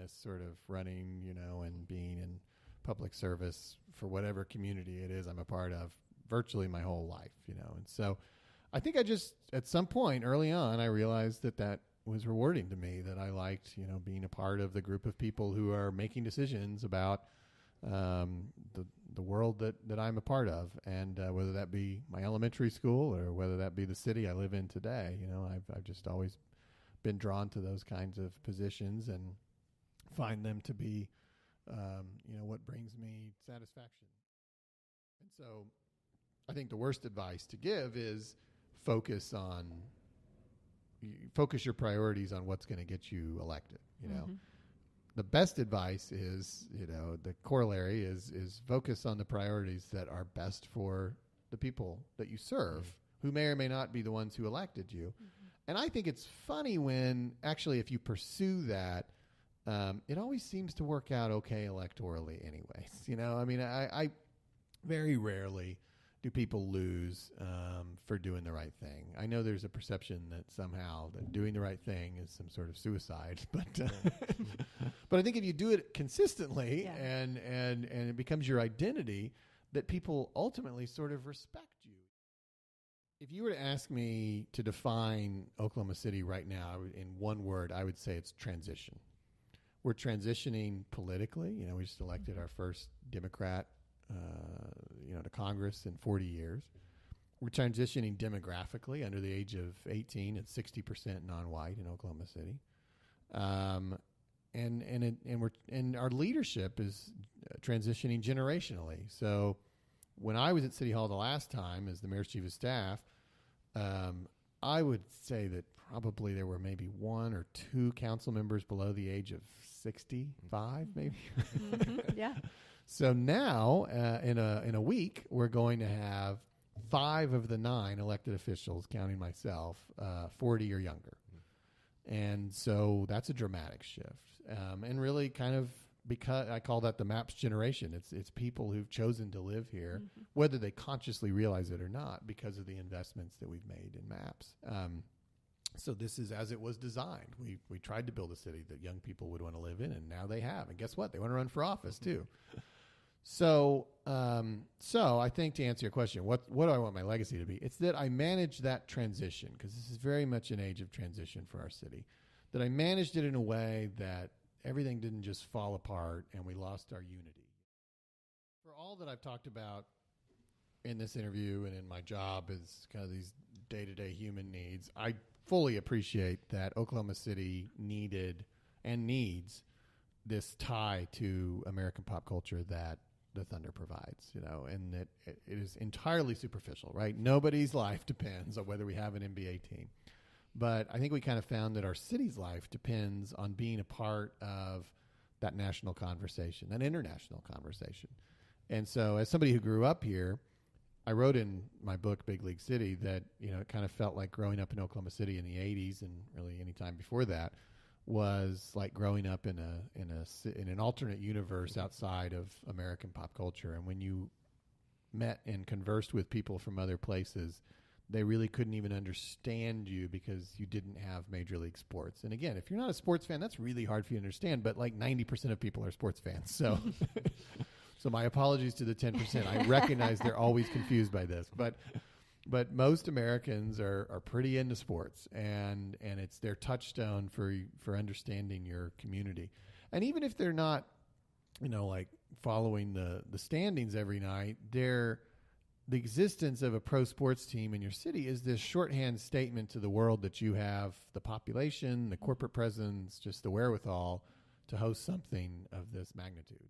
this sort of running, and being in public service for whatever community it is I'm a part of virtually my whole life, And so I think at some point early on, I realized that was rewarding to me, that I liked, being a part of the group of people who are making decisions about the world that I'm a part of, and whether that be my elementary school or whether that be the city I live in today. I've just always been drawn to those kinds of positions and find them to be, what brings me satisfaction. And so I think the worst advice to give is focus your priorities on what's going to get you elected, The best advice is, the corollary is focus on the priorities that are best for the people that you serve, who may or may not be the ones who elected you. And I think it's funny when actually, if you pursue that, it always seems to work out okay electorally anyways. I very rarely do people lose for doing the right thing. I know there's a perception that somehow that doing the right thing is some sort of suicide, but but I think if you do it consistently and it becomes your identity, that people ultimately sort of respect you. If you were to ask me to define Oklahoma City right now in one word, I would say it's transition. We're transitioning politically. We just elected our first Democrat to Congress in 40 years. We're transitioning demographically. Under the age of 18, it's 60% non-white in Oklahoma City, and our leadership is transitioning generationally. So when I was at City Hall the last time as the mayor's chief of staff, I would say that probably there were maybe one or two council members below the age of 65, maybe. Yeah. So now, in a week, we're going to have 5 of the 9 elected officials, counting myself, 40 or younger. And so that's a dramatic shift. And really kind of, because I call that the MAPS generation. It's people who've chosen to live here, whether they consciously realize it or not, because of the investments that we've made in MAPS. So this is as it was designed. We tried to build a city that young people would want to live in, and now they have. And guess what? They want to run for office too. So I think, to answer your question, what do I want my legacy to be? It's that I managed that transition, because this is very much an age of transition for our city, that I managed it in a way that everything didn't just fall apart and we lost our unity. For all that I've talked about in this interview and in my job as kind of these day-to-day human needs, I fully appreciate that Oklahoma City needed and needs this tie to American pop culture that the Thunder provides, and that it is entirely superficial, right? Nobody's life depends on whether we have an NBA team. But I think we kind of found that our city's life depends on being a part of that national conversation, that international conversation. And so as somebody who grew up here, I wrote in my book, Big League City, that, it kind of felt like growing up in Oklahoma City in the 80s and really any time before that was like growing up in an alternate universe outside of American pop culture. And when you met and conversed with people from other places, they really couldn't even understand you because you didn't have major league sports. And again, if you're not a sports fan, that's really hard for you to understand, but like 90% of people are sports fans. So so my apologies to the 10%. I recognize they're always confused by this, but most Americans are pretty into sports, and it's their touchstone for understanding your community. And even if they're not, like following the standings every night, the existence of a pro sports team in your city is this shorthand statement to the world that you have the population, the corporate presence, just the wherewithal to host something of this magnitude.